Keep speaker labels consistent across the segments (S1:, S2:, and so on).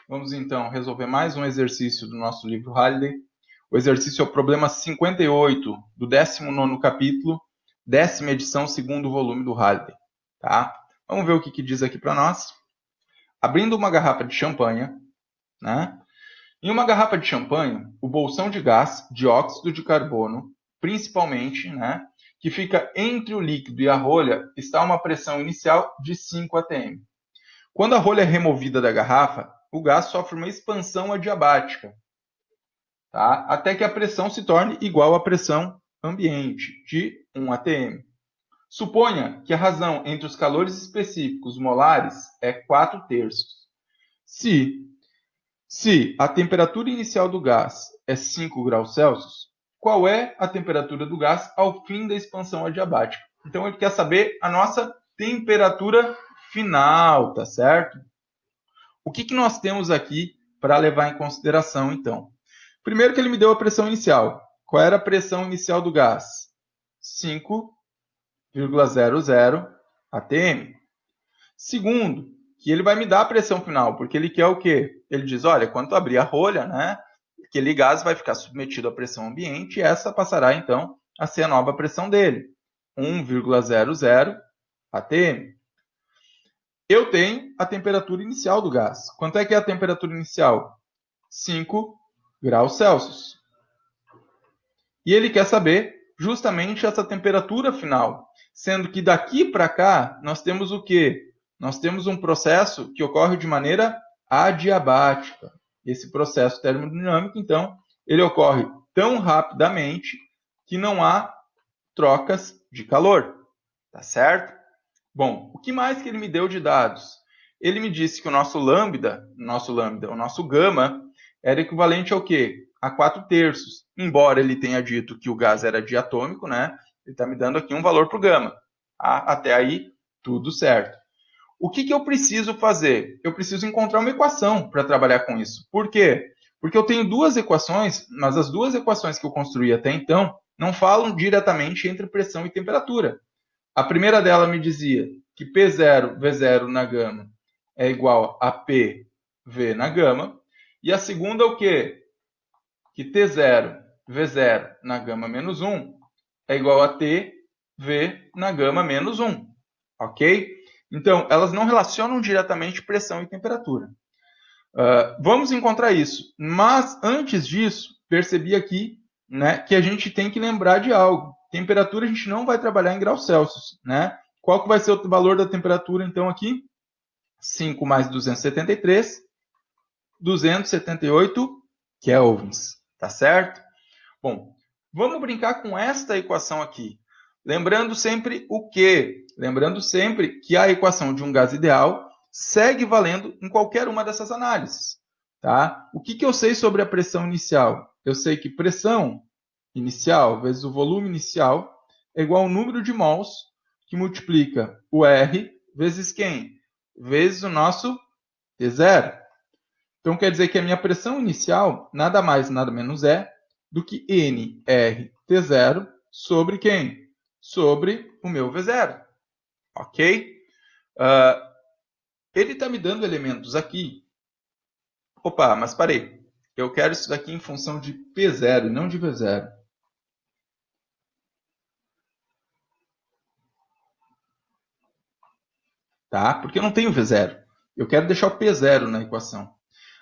S1: Vamos então resolver mais um exercício do nosso livro Halliday. O exercício é o problema 58 do 19º capítulo, 10ª edição, segundo volume do Halliday. Tá? Vamos ver o que diz aqui para nós. Abrindo uma garrafa de champanhe, né? Em uma garrafa de champanhe, o bolsão de gás, dióxido de carbono, principalmente, né, que fica entre o líquido e a rolha, está a uma pressão inicial de 5 atm. Quando a rolha é removida da garrafa, o gás sofre uma expansão adiabática, tá? Até que a pressão se torne igual à pressão ambiente, de 1 atm. Suponha que a razão entre os calores específicos molares é 4/3. Se a temperatura inicial do gás é 5 graus Celsius, qual é a temperatura do gás ao fim da expansão adiabática? Então, ele quer saber a nossa temperatura final, tá certo? O que nós temos aqui para levar em consideração, então? Primeiro que ele me deu a pressão inicial. Qual era a pressão inicial do gás? 5,00 atm. Segundo, que ele vai me dar a pressão final, porque ele quer o quê? Ele diz, olha, quando tu abrir a rolha, né, aquele gás vai ficar submetido à pressão ambiente e essa passará, então, a ser a nova pressão dele, 1,00 atm. Eu tenho a temperatura inicial do gás. Quanto é que é a temperatura inicial? 5 graus Celsius. E ele quer saber justamente essa temperatura final, sendo que daqui para cá nós temos o quê? Nós temos um processo que ocorre de maneira adiabática. Esse processo termodinâmico, então, ele ocorre tão rapidamente que não há trocas de calor, tá certo? Bom, o que mais que ele me deu de dados? Ele me disse que o nosso lambda, o nosso gama, era equivalente ao quê? A 4/3. Embora ele tenha dito que o gás era diatômico, né? Ele está me dando aqui um valor para o gama. Até aí, tudo certo. O que eu preciso fazer? Eu preciso encontrar uma equação para trabalhar com isso. Por quê? Porque eu tenho duas equações, mas as duas equações que eu construí até então não falam diretamente entre pressão e temperatura. A primeira dela me dizia que P0 V0 na gama é igual a P V na gama. E a segunda o quê? Que T0 V0 na gama menos 1 é igual a T V na gama menos 1. Ok? Então, elas não relacionam diretamente pressão e temperatura. Vamos encontrar isso. Mas, antes disso, percebi aqui, né, que a gente tem que lembrar de algo. Temperatura a gente não vai trabalhar em graus Celsius, né? Qual que vai ser o valor da temperatura, então, aqui? 5 mais 273, 278 kelvins, tá certo? Bom, vamos brincar com esta equação aqui. Lembrando sempre o quê? Lembrando sempre que a equação de um gás ideal segue valendo em qualquer uma dessas análises. Tá? O que eu sei sobre a pressão inicial? Eu sei que pressão inicial vezes o volume inicial é igual ao número de mols que multiplica o R vezes quem? Vezes o nosso T0. Então, quer dizer que a minha pressão inicial nada mais, nada menos é do que nRT0 sobre quem? Sobre o meu V0. Ok? Ele está me dando elementos aqui. Opa, mas parei. Eu quero isso daqui em função de P0 e não de V0. Tá? Porque eu não tenho V0. Eu quero deixar o P0 na equação.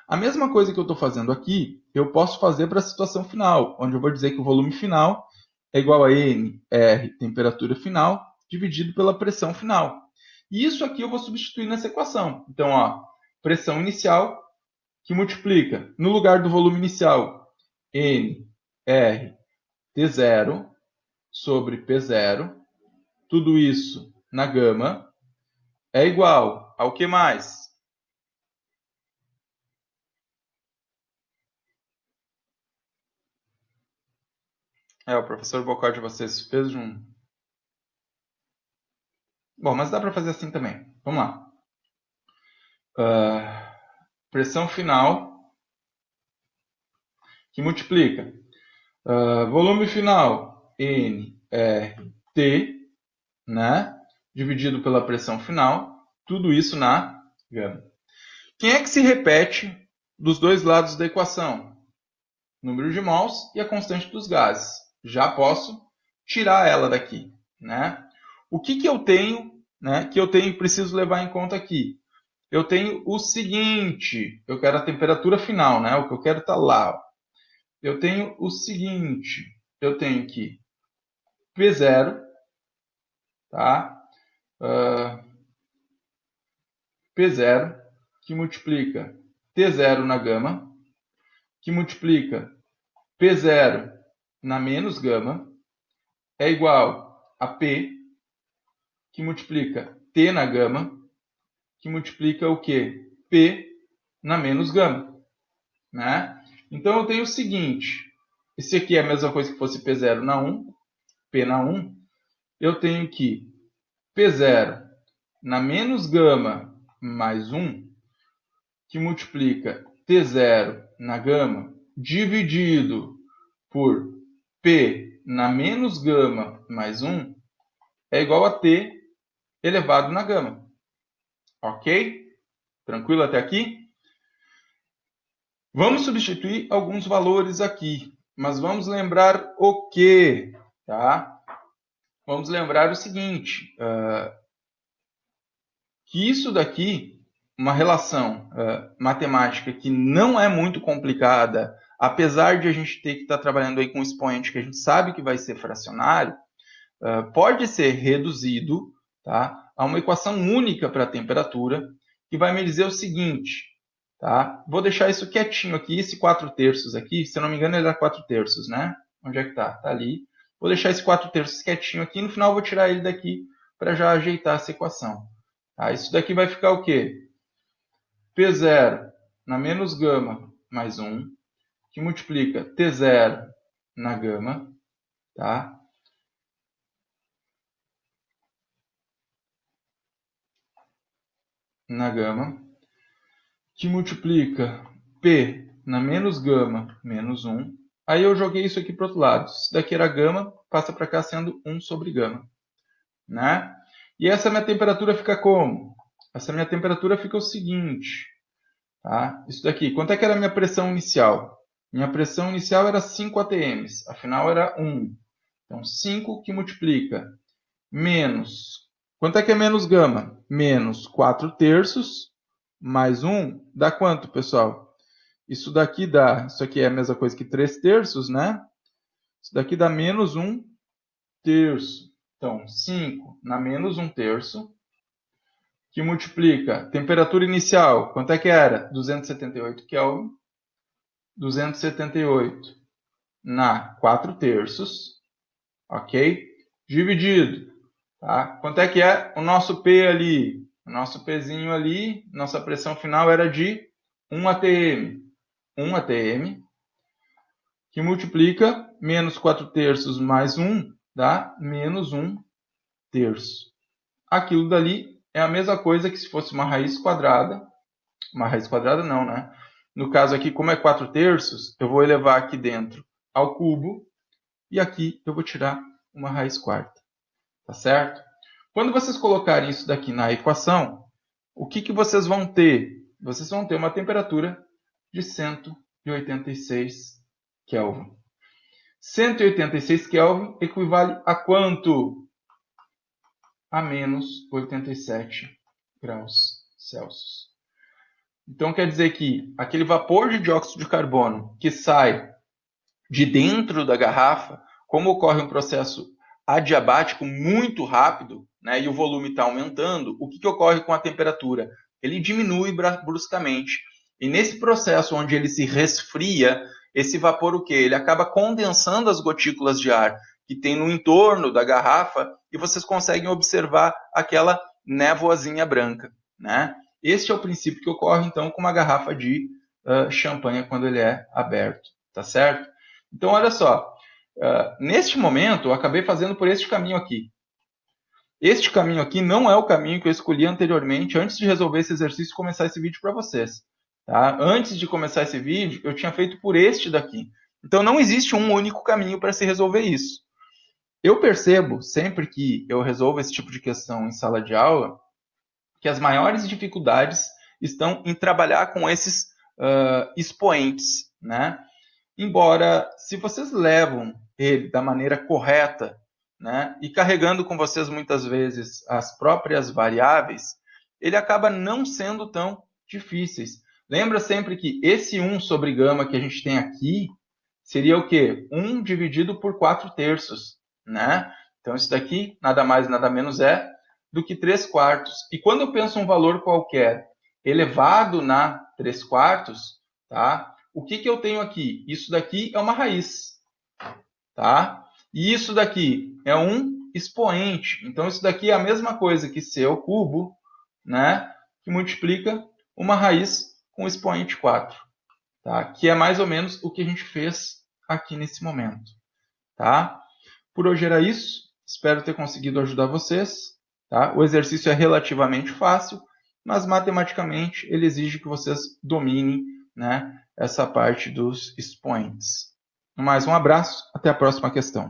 S1: A mesma coisa que eu estou fazendo aqui, eu posso fazer para a situação final, onde eu vou dizer que o volume final é igual a N, R, temperatura final, dividido pela pressão final. E isso aqui eu vou substituir nessa equação. Então, ó, pressão inicial, que multiplica, no lugar do volume inicial, N, R, T0, sobre P0, tudo isso na gama, é igual ao que mais? O professor Bocó de vocês fez um... Bom, mas dá para fazer assim também. Vamos lá. Pressão final, que multiplica volume final, nRT, né? Dividido pela pressão final, tudo isso na gama. Quem é que se repete dos dois lados da equação. Número de mols e a constante dos gases. Já posso tirar ela daqui, né? O que eu tenho, né, preciso levar em conta aqui? Eu tenho o seguinte, eu quero a temperatura final, né? O que eu quero está lá. Ó. Eu tenho o seguinte, eu tenho que P0, tá? P0, que multiplica T0 na gama, que multiplica P0 na menos gama, é igual a P, que multiplica T na gama, que multiplica o quê? P na menos gama, né? Então, eu tenho o seguinte, esse aqui é a mesma coisa que fosse P0 na 1, P na 1, eu tenho que P0 na menos gama mais 1, que multiplica T0 na gama, dividido por P na menos gama mais 1, é igual a T elevado na gama. Ok? Tranquilo até aqui? Vamos substituir alguns valores aqui, mas vamos lembrar o quê? Tá? Vamos lembrar o seguinte, que isso daqui, uma relação matemática que não é muito complicada, apesar de a gente ter que estar trabalhando aí com um expoente que a gente sabe que vai ser fracionário, pode ser reduzido, tá, a uma equação única para a temperatura, que vai me dizer o seguinte, tá? Vou deixar isso quietinho aqui, esse 4/3 aqui, se eu não me engano ele é 4/3, né? Onde é que tá? Tá ali. Vou deixar esse 4/3 quietinho aqui, no final eu vou tirar ele daqui para já ajeitar essa equação. Tá? Isso daqui vai ficar o quê? P0 na menos gama mais 1, que multiplica T0 na gama, tá? Na gama, que multiplica P na menos gama menos 1. Aí eu joguei isso aqui para o outro lado. Isso daqui era gama, passa para cá sendo 1 sobre gama. Né? E essa minha temperatura fica como? Essa minha temperatura fica o seguinte. Tá? Isso daqui, quanto é que era a minha pressão inicial? Minha pressão inicial era 5 atm, afinal era 1. Então, 5 que multiplica menos... Quanto é que é menos gama? Menos 4/3 mais 1 dá quanto, pessoal? Isso daqui dá... Isso aqui é a mesma coisa que 3/3, né? Isso daqui dá menos 1/3. Então, 5 na menos 1/3, que multiplica temperatura inicial. Quanto é que era? 278 Kelvin. 278 na 4/3, ok? Dividido, tá? Quanto é que é o nosso P ali? O nosso Pzinho ali, nossa pressão final era de 1 atm. 1 atm, que multiplica menos 4/3 mais 1, dá menos 1/3. Aquilo dali é a mesma coisa que se fosse uma raiz quadrada. Uma raiz quadrada não, né? No caso aqui, como é 4/3, eu vou elevar aqui dentro ao cubo, e aqui eu vou tirar uma raiz quarta. Tá certo? Quando vocês colocarem isso daqui na equação, o que vocês vão ter? Vocês vão ter uma temperatura de 186 Kelvin. 186 Kelvin equivale a quanto? A menos 87 graus Celsius. Então, quer dizer que aquele vapor de dióxido de carbono que sai de dentro da garrafa, como ocorre um processo adiabático muito rápido, né, e o volume está aumentando, o que ocorre com a temperatura? Ele diminui bruscamente. E nesse processo onde ele se resfria, esse vapor o quê? Ele acaba condensando as gotículas de ar que tem no entorno da garrafa e vocês conseguem observar aquela névoazinha branca, né? Este é o princípio que ocorre, então, com uma garrafa de champanhe quando ele é aberto, tá certo? Então, olha só, neste momento, eu acabei fazendo por este caminho aqui. Este caminho aqui não é o caminho que eu escolhi anteriormente, antes de resolver esse exercício e começar esse vídeo para vocês. Tá? Antes de começar esse vídeo, eu tinha feito por este daqui. Então, não existe um único caminho para se resolver isso. Eu percebo, sempre que eu resolvo esse tipo de questão em sala de aula, que as maiores dificuldades estão em trabalhar com esses expoentes, né? Embora, se vocês levam ele da maneira correta, né, e carregando com vocês muitas vezes as próprias variáveis, ele acaba não sendo tão difíceis. Lembra sempre que esse 1 sobre gama que a gente tem aqui seria o quê? 1 dividido por 4/3, né? Então, isso daqui nada mais nada menos é do que 3/4. E quando eu penso um valor qualquer elevado na 3/4, tá? O que eu tenho aqui? Isso daqui é uma raiz, tá? E isso daqui é um expoente. Então, isso daqui é a mesma coisa que c ao cubo, né? Que multiplica uma raiz com o expoente 4, tá? Que é mais ou menos o que a gente fez aqui nesse momento, tá? Por hoje era isso. Espero ter conseguido ajudar vocês, tá? O exercício é relativamente fácil, mas matematicamente ele exige que vocês dominem, né, essa parte dos expoentes. Mais um abraço, até a próxima questão.